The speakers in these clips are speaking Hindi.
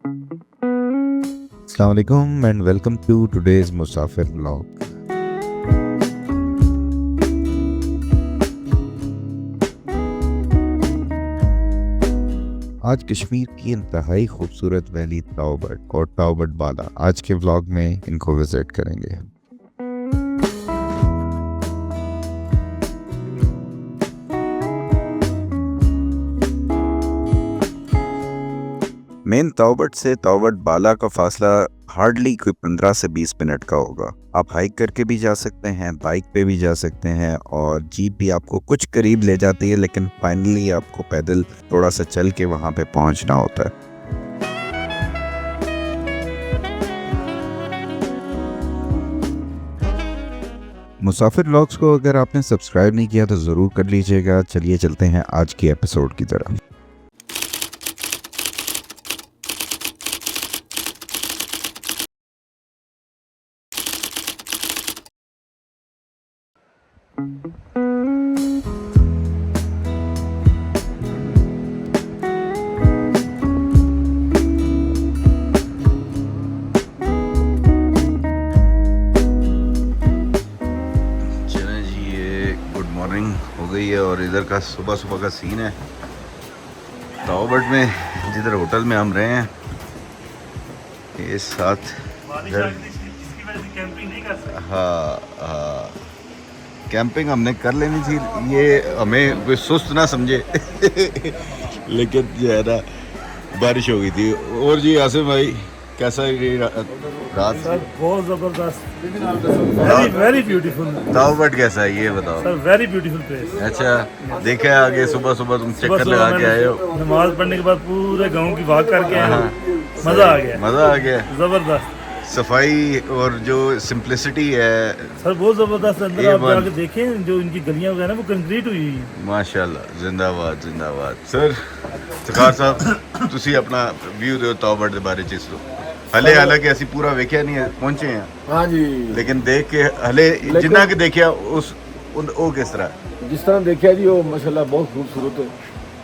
Assalamu alaikum and welcome to today's Musafir vlog. आज कश्मीर की इंतहाई खूबसूरत वैली ताओबट और ताओबट बाला आज के व्लॉग में इनको विजिट करेंगे। मेन ताओबट से ताओबट बाला का फासला हार्डली कोई 15 से 20 मिनट का होगा। आप हाइक करके भी जा सकते हैं, बाइक पे भी जा सकते हैं और जीप भी आपको कुछ करीब ले जाती है, लेकिन फाइनली आपको पैदल थोड़ा सा चल के वहाँ पे पहुँचना होता है। मुसाफिर व्लॉग्स को अगर आपने सब्सक्राइब नहीं किया तो ज़रूर कर लीजिएगा। चलिए चलते हैं आज की एपिसोड की तरफ। हो गई है और इधर का सुबह सुबह का सीन है ताओबट में, जिधर होटल में हम रहे हैं। ये साथ हाँ कैंपिंग हमने कर लेनी थी, ये हमें कोई सुस्त ना समझे लेकिन जो है ना बारिश हो गई थी। और जी आसिम भाई कैसा रात? सर बहुत जबरदस्त, वेरी ब्यूटीफुल। ताओबट कैसा है ये बताओ सर? Very beautiful place. अच्छा देखे आगे सुबह सुबह तुम चक्कर लगा के आए हो, नमाज पढ़ने के बाद पूरे गांव की वॉक करके आए। मजा आ गया, मजा आ गया। जबरदस्त सफाई और जो सिंप्लिसिटी है सर बहुत जबरदस्त। अंदर आप जाके देखें, जो इनकी गलियां वगैरह वो कंक्रीट हुई है। माशाल्लाह, जिंदाबाद जिंदाबाद। सर सखार साहब तुसी अपना व्यू दो ताओबट के बारे च। हले हालांकि ਅਸੀਂ पूरा वेख्या नहीं है, पहुंचे हैं हाँ जी, लेकिन देख के हले जिन्ना के देखिया उस वो किस तरह जिस तरह देखा जी वो माशाल्लाह बहुत खूबसूरत है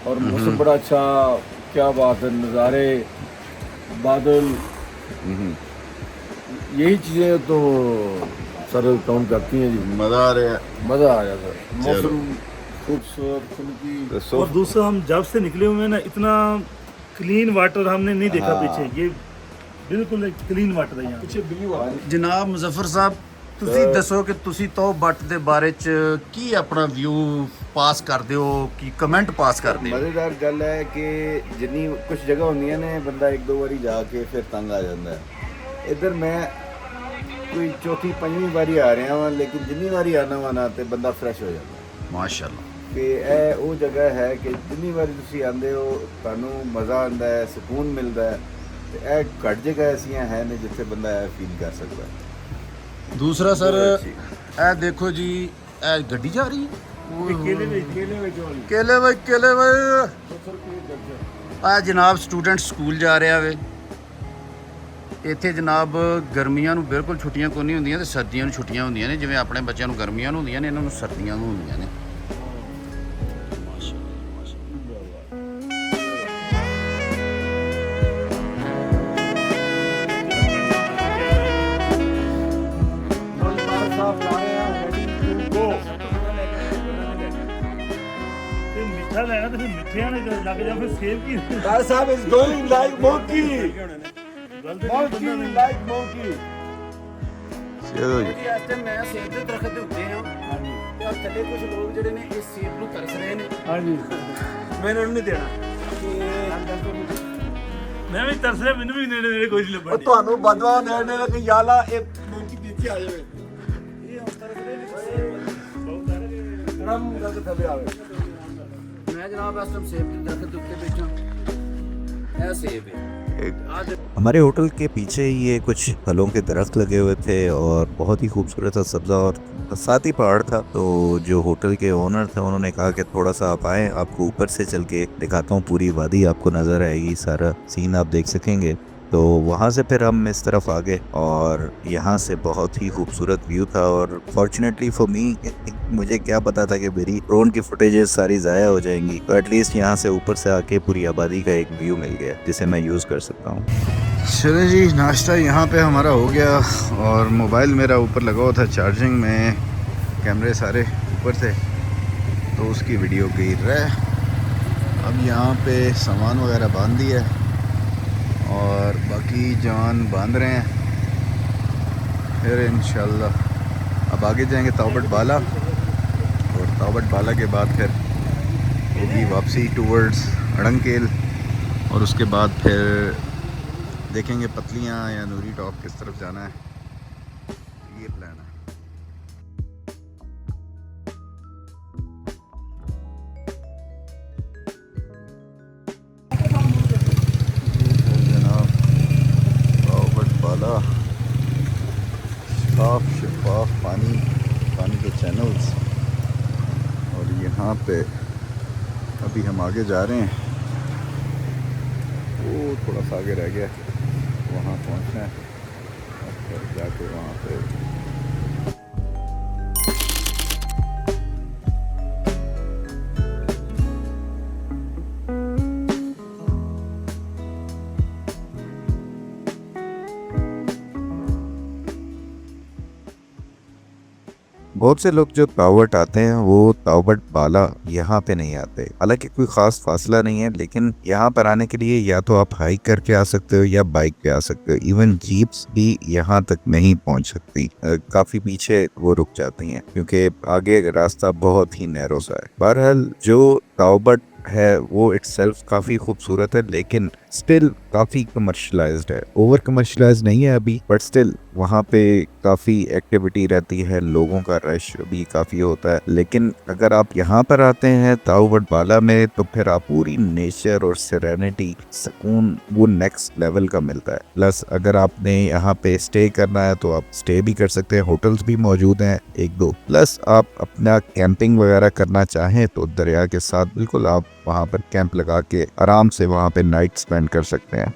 और मौसम बड़ा अच्छा। क्या बात है, नज़ारे, बादल, यही चीज़ें तो सर काउंट करती हैं जी। मजा आ रहा है, मज़ा आ जाता है। मौसम खूबसूरत की। और दूसरा, हम जब से निकले हुए हैं ना, इतना क्लीन वाटर हमने नहीं देखा पीछे। ये बिल्कुल क्लीन वाटर है यहाँ पीछे। जनाब मुजफ्फर साहब, ਤੁਸੀਂ ਦੱਸੋ ਕਿ ਤੁਸੀਂ ਤਾਓਬਟ ਦੇ ਬਾਰੇ ਚ ਕੀ ਆਪਣਾ ਵਿਊ ਪਾਸ ਕਰਦੇ ਹੋ, ਕੀ ਕਮੈਂਟ ਪਾਸ ਕਰਦੇ ਹੋ? ਮਜ਼ੇਦਾਰ ਗੱਲ ਹੈ ਕਿ ਜਿੰਨੀ ਕੁਝ ਜਗ੍ਹਾ ਹੁੰਦੀਆਂ ਨੇ ਬੰਦਾ ਇੱਕ ਦੋ ਵਾਰੀ ਜਾ ਕੇ ਫਿਰ ਤੰਗ ਆ ਜਾਂਦਾ ਹੈ। ਇੱਧਰ ਮੈਂ ਕੋਈ ਚੌਥੀ ਪੰਜਵੀਂ ਵਾਰੀ ਆ ਰਿਹਾ ਹਾਂ, ਲੇਕਿਨ ਜਿੰਨੀ ਵਾਰੀ ਆਉਣਾ ਵਾ ਨਾ ਤੇ ਬੰਦਾ ਫਰੈਸ਼ ਹੋ ਜਾਂਦਾ। ਮਾਸ਼ਾਅੱਲਾ। ਕਿ ਇਹ ਉਹ ਜਗ੍ਹਾ ਹੈ ਕਿ ਜਿੰਨੀ ਵਾਰੀ ਤੁਸੀਂ ਆਉਂਦੇ ਹੋ ਤੁਹਾਨੂੰ ਮਜ਼ਾ ਆਉਂਦਾ ਹੈ, ਸਕੂਨ ਮਿਲਦਾ ਹੈ। ਤੇ ਇਹ ਘੱਟ ਜਗ੍ਹਾ ਐਸੀਆਂ ਹੈ ਨੇ ਜਿੱਥੇ ਬੰਦਾ ਇਹ ਫੀਲ ਕਰ ਸਕਦਾ ਹੈ। ਦੂਸਰਾ ਸਰ ਇਹ ਦੇਖੋ ਜੀ, ਇਹ ਗੱਡੀ ਜਾ ਰਹੀ ਹੈ ਕੇਲੇ ਵੇ ਆ ਜਨਾਬ ਸਟੂਡੈਂਟ ਸਕੂਲ ਜਾ ਰਿਹਾ ਵੇ। ਇੱਥੇ ਜਨਾਬ ਗਰਮੀਆਂ ਨੂੰ ਬਿਲਕੁਲ ਛੁੱਟੀਆਂ ਕੋਈ ਨਹੀਂ ਹੁੰਦੀਆਂ ਤੇ ਸਰਦੀਆਂ ਨੂੰ ਛੁੱਟੀਆਂ ਹੁੰਦੀਆਂ ਨੇ। ਜਿਵੇਂ ਆਪਣੇ ਬੱਚਿਆਂ ਨੂੰ ਗਰਮੀਆਂ ਨੂੰ ਹੁੰਦੀਆਂ ਨੇ, ਇਹਨਾਂ ਨੂੰ ਸਰਦੀਆਂ ਨੂੰ ਹੁੰਦੀਆਂ ਨੇ। मिठा लेना तो फिर मिठिया ने लग जा, फिर सेब की Dad साहब is going like monkey. Monkey like monkey. ਚਲੋ ਜੀ। ਇਸ ਟਾਈਮ ਮੈਂ ਸੇਬ ਦੇ ਦਰਖਤ ਦੇ ਉੱਤੇ ਹਾਂ ਤੇ ਆ ਥੱਲੇ ਕੁਝ ਲੋਕ ਜਿਹੜੇ ਨੇ ਇਸ ਸੇਬ ਨੂੰ ਤਰਸ ਰਹੇ ਨੇ। ਹਾਂਜੀ, ਮੈਨੂੰ ਉਹਨੂੰ ਨਹੀਂ ਦੇਣਾ। मैं भी तरस रहा, मैंने भी नेड़े नेड़े कोई नहीं ਉਹ लगा। ਤੁਹਾਨੂੰ ਬਦਵਾ ਦੇਣੇ ਕਿ ਯਾਲਾ ਇਹ monkey ਨੀਚੇ ਆ ਜਾਵੇ। ਰਮ ਕਰਕੇ ਥੱਲੇ ਆਵੇ। ਮੈਂ ਜਨਾਬ ਇਸ ਟਾਈਮ ਸੇਬ ਦੇ ਦਰਖਤ ਦੇ ਉੱਤੇ ਬੈਠਾ। ਇਹ ਸੇਬ ਹੈ। हमारे होटल के पीछे ये कुछ फलों के दरख्त लगे हुए थे और बहुत ही खूबसूरत सा सब्ज़ा और साथ ही पहाड़ था। तो जो होटल के ओनर थे उन्होंने कहा कि थोड़ा सा आप आएँ, आपको ऊपर से चल के दिखाता हूँ, पूरी वादी आपको नज़र आएगी, सारा सीन आप देख सकेंगे। तो वहाँ से फिर हम इस तरफ आ गए और यहाँ से बहुत ही खूबसूरत व्यू था। और फॉर्चुनेटली फॉर मी, मुझे क्या पता था कि मेरी ड्रोन की फुटेजेस सारी ज़ाया हो जाएंगी, तो एटलीस्ट यहाँ से ऊपर से आके पूरी आबादी का एक व्यू मिल गया जिसे मैं यूज़ कर सकता हूँ। चले जी, नाश्ता यहाँ पे हमारा हो गया और मोबाइल मेरा ऊपर लगा हुआ था चार्जिंग में, कैमरे सारे ऊपर थे तो उसकी वीडियो गिर रहा है। अब यहाँ पे सामान वगैरह बांध दिया है और बाकी जवान बांध रहे हैं। फिर इंशाल्लाह अब आगे जाएंगे तावबट बाला, और तावबट बाला के बाद फिर होगी वापसी टूवर्ड्स अड़ंकेल, और उसके बाद फिर देखेंगे पतलियाँ या नूरी टॉप किस तरफ जाना है, ये प्लान है। जनाब तावबट बाला, साफ शफाफ पानी, पानी के चैनल्स, और यहाँ पे अभी हम आगे जा रहे हैं। वो थोड़ा सा आगे रह गया, वहाँ पहुँचना है और फिर जाके वहाँ पे बहुत से लोग जो तावबट आते हैं वो तावबट बाला यहाँ पे नहीं आते। हालांकि कोई खास फासला नहीं है, लेकिन यहाँ पर आने के लिए या तो आप हाइक करके आ सकते हो या बाइक पे आ सकते हो। इवन जीप्स भी यहाँ तक नहीं पहुँच सकती, काफी पीछे वो रुक जाती हैं क्योंकि आगे रास्ता बहुत ही नैरो सा है। बहरहाल जो तावबट है वो इटसेल्फ काफ़ी खूबसूरत है, लेकिन स्टिल काफ़ी कमर्शलाइज्ड है। ओवर कमर्शलाइज्ड नहीं है अभी, बट स्टिल वहाँ पे काफ़ी एक्टिविटी रहती है, लोगों का रश भी काफ़ी होता है। लेकिन अगर आप यहाँ पर आते हैं तावबट बाला में तो फिर आप पूरी नेचर और सेरेनिटी, सुकून वो नेक्स्ट लेवल का मिलता है। प्लस अगर आपने यहाँ पे स्टे करना है तो आप स्टे भी कर सकते हैं, होटल्स भी मौजूद हैं एक दो। प्लस आप अपना कैंपिंग वगैरह करना चाहें तो दरिया के साथ बिल्कुल आप वहाँ पर कैंप लगा के आराम से वहाँ पे नाइट स्पेंड कर सकते हैं।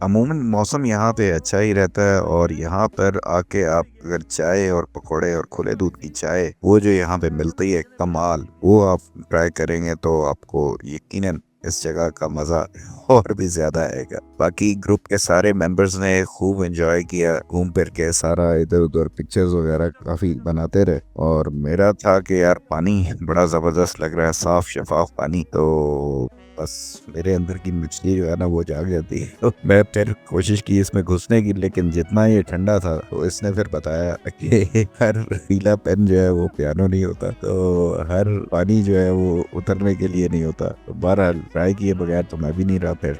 अमूमन मौसम यहाँ पे अच्छा ही रहता है और यहाँ पर आके आप अगर चाय और पकोड़े और खुले दूध की चाय वो जो यहाँ पे मिलती है कमाल, वो आप ट्राई करेंगे तो आपको यकीनन इस जगह का मज़ा और भी ज़्यादा आएगा। बाकी ग्रुप के सारे मेंबर्स ने खूब एंजॉय किया, घूम फिर के सारा इधर उधर पिक्चर्स वगैरह काफ़ी बनाते रहे। और मेरा था कि यार पानी बड़ा ज़बरदस्त लग रहा है, साफ़ शफाफ पानी, तो बस मेरे अंदर की मछली जो है ना वो जाग जाती है। तो मैं फिर कोशिश की इसमें घुसने की, लेकिन जितना ये ठंडा था तो इसने फिर बताया कि हर पीला पेन जो है वो पियानो नहीं होता, तो हर पानी जो है वो उतरने के लिए नहीं होता। तो बहरहाल ट्राई किए बगैर तो मैं भी नहीं रहा फिर।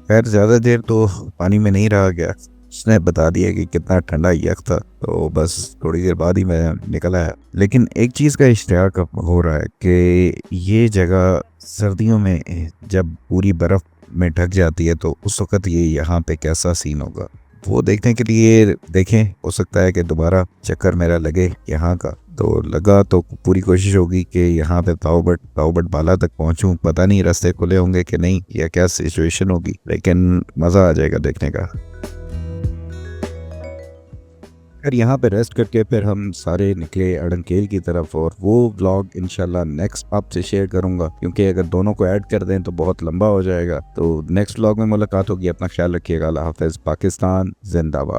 खैर ज़्यादा देर तो पानी में नहीं रहा गया, उसने बता दिया कि कितना ठंडा यख था, तो बस थोड़ी देर बाद ही मैं निकल आया। लेकिन एक चीज़ का इश्तियाक हो रहा है कि ये जगह सर्दियों में जब पूरी बर्फ़ में ढक जाती है तो उस वक़्त ये यहाँ पे कैसा सीन होगा वो देखने के लिए देखें। हो सकता है कि दोबारा चक्कर मेरा लगे यहाँ का, तो लगा तो पूरी कोशिश होगी कि यहाँ पे तावबट बाला तक पहुँचूँ। पता नहीं रास्ते खुले होंगे कि नहीं या क्या सिचुएशन होगी, लेकिन मज़ा आ जाएगा देखने का। फिर यहाँ पे रेस्ट करके फिर हम सारे निकले अड़ंकेल की तरफ, और वो व्लॉग इंशाल्लाह नेक्स्ट आपसे शेयर करूँगा, क्योंकि अगर दोनों को ऐड कर दें तो बहुत लंबा हो जाएगा। तो नेक्स्ट व्लॉग में मुलाकात होगी। अपना ख्याल रखिएगा। अल्लाह हाफ़िज़। पाकिस्तान जिंदाबाद।